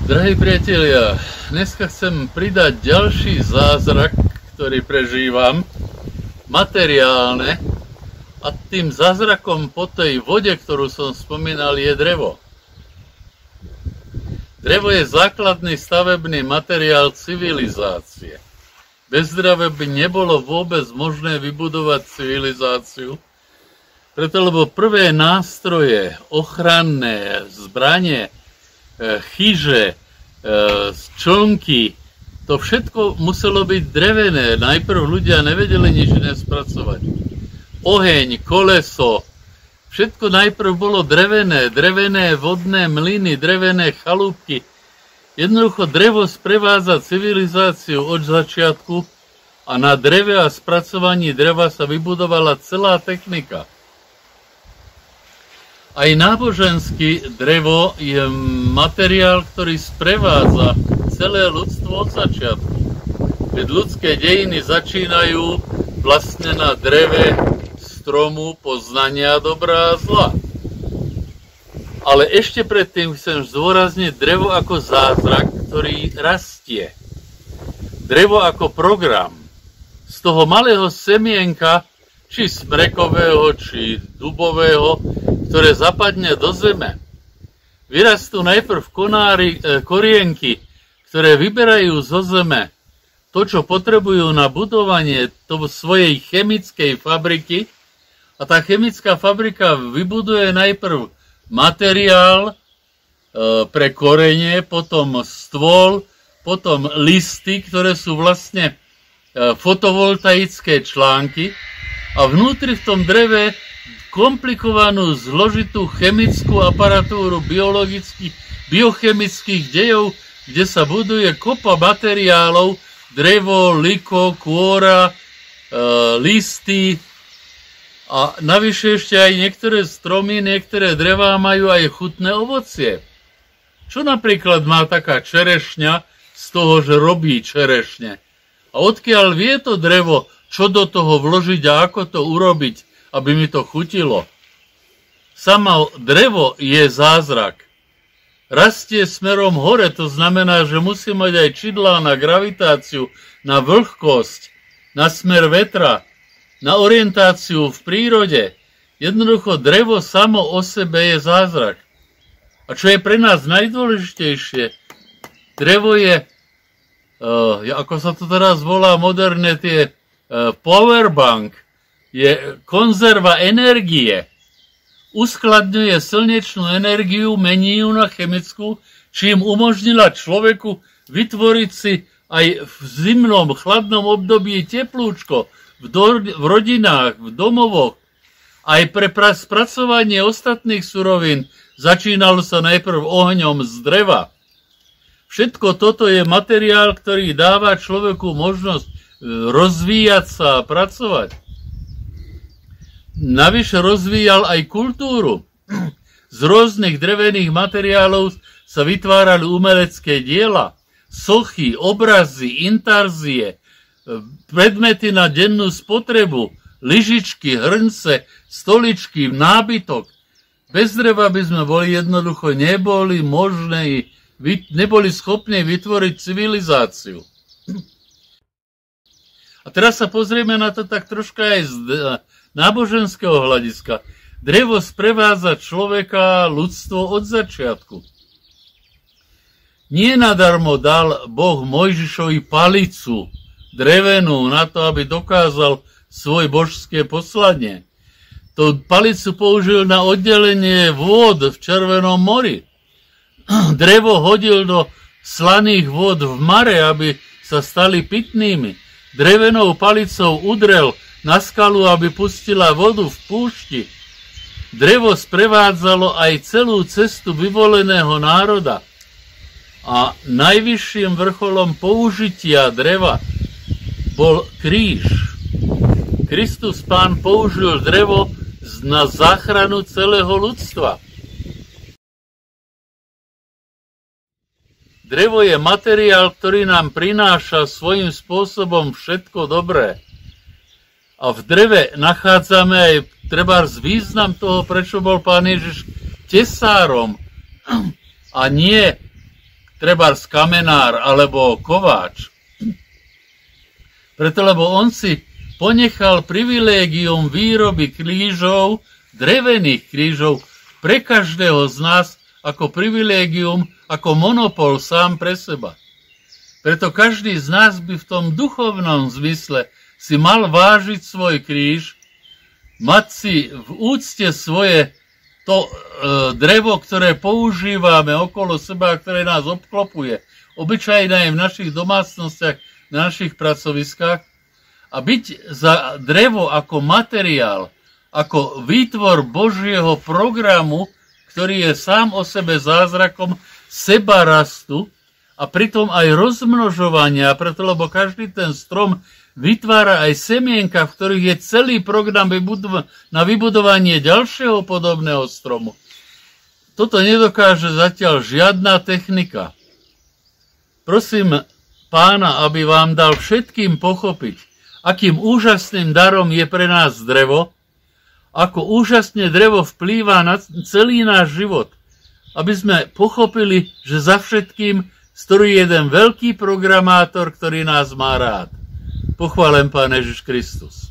Drahí priatelia, dneska chcem pridať ďalší zázrak, ktorý prežívam, materiálne, a tým zázrakom po tej vode, ktorú som spomínal, je drevo. Drevo je základný stavebný materiál civilizácie. Bez dreva by nebolo vôbec možné vybudovať civilizáciu, preto lebo prvé nástroje, ochranné, zbranie, chyže, člnky, to všetko muselo byť drevené. Najprv ľudia nevedeli nič iné spracovať. Oheň, koleso, všetko najprv bolo drevené, drevené vodné mlyny, drevené chalúbky. Jednoducho drevo sprevádza civilizáciu od začiatku a na dreve a spracovaní dreva sa vybudovala celá technika. Aj náboženský drevo je materiál, ktorý sprevádza celé ľudstvo od začiatku. Veď ľudské dejiny začínajú vlastne na dreve stromu poznania dobrá a zla. Ale ešte predtým chcem zdôrazniť drevo ako zázrak, ktorý rastie. Drevo ako program. Z toho malého semienka, či smrekového, či dubového, ktoré zapadne do zeme. Vyrastú najprv korienky, ktoré vyberajú zo zeme to, čo potrebujú na budovanie svojej chemickej fabriky, a tá chemická fabrika vybuduje najprv materiál pre korene, potom stôl, potom listy, ktoré sú vlastne fotovoltaické články, a vnútri v tom dreve komplikovanú, zložitú chemickú aparatúru biochemických dejov, kde sa buduje kopa materiálov, drevo, liko, kôra, listy, a navyše ešte aj niektoré stromy, niektoré drevá majú aj chutné ovocie. Čo napríklad má taká čerešňa z toho, že robí čerešne? A odkiaľ vie to drevo, čo do toho vložiť a ako to urobiť, aby mi to chutilo? Samo drevo je zázrak. Rastie smerom hore, to znamená, že musí mať aj čidlá na gravitáciu, na vlhkosť, na smer vetra, na orientáciu v prírode. Jednoducho drevo samo o sebe je zázrak. A čo je pre nás najdôležitejšie, drevo je, ako sa to teraz volá moderne, tie powerbank, je konzerva energie. Uskladňuje slnečnú energiu, mení ju na chemickú, čím umožnila človeku vytvoriť si aj v zimnom, chladnom období teplúčko, v rodinách, v domovoch. Aj pre spracovanie ostatných surovín začínalo sa najprv ohňom z dreva. Všetko toto je materiál, ktorý dáva človeku možnosť rozvíjať sa a pracovať. Navyše rozvíjal aj kultúru. Z rôznych drevených materiálov sa vytvárali umelecké diela, sochy, obrazy, intarzie, predmety na dennú spotrebu, lyžičky, hrnce, stoličky, nábytok. Bez dreva by sme jednoducho neboli schopní vytvoriť civilizáciu. A teraz sa pozrieme na to tak troška aj z náboženského hľadiska. Drevo sprevádza človeka, ľudstvo od začiatku. Nie nadarmo dal Boh Mojžišovi palicu drevenú na to, aby dokázal svoje božské poslanie. Tú palicu použil na oddelenie vôd v Červenom mori. Drevo hodil do slaných vôd v mare, aby sa stali pitnými. Drevenou palicou udrel na skalu, aby pustila vodu v púšti. Drevo sprevádzalo aj celú cestu vyvoleného národa. A najvyšším vrcholom použitia dreva bol kríž. Kristus Pán použil drevo na záchranu celého ľudstva. Drevo je materiál, ktorý nám prináša svojím spôsobom všetko dobré. A v dreve nachádzame aj trebárs význam toho, prečo bol Pán Ježiš tesárom a nie trebárs kamenár alebo kováč. Preto, lebo on si ponechal privilégium výroby krížov, drevených krížov, pre každého z nás ako privilégium, ako monopol sám pre seba. Preto každý z nás by v tom duchovnom zmysle si mal vážiť svoj kríž, mať si v úcte svoje to drevo, ktoré používame okolo seba, ktoré nás obklopuje, obyčajné aj v našich domácnostiach, na našich pracoviskách, a byť za drevo ako materiál, ako výtvor Božieho programu, ktorý je sám o sebe zázrakom sebarastu a pritom aj rozmnožovania, preto lebo každý ten strom vytvára aj semienka, v ktorých je celý program na vybudovanie ďalšieho podobného stromu. Toto nedokáže zatiaľ žiadna technika. Prosím Pána, aby vám dal všetkým pochopiť, akým úžasným darom je pre nás drevo, ako úžasne drevo vplýva na celý náš život, aby sme pochopili, že za všetkým stojí jeden veľký programátor, ktorý nás má rád. Pochválen Pán Ježiš Kristus.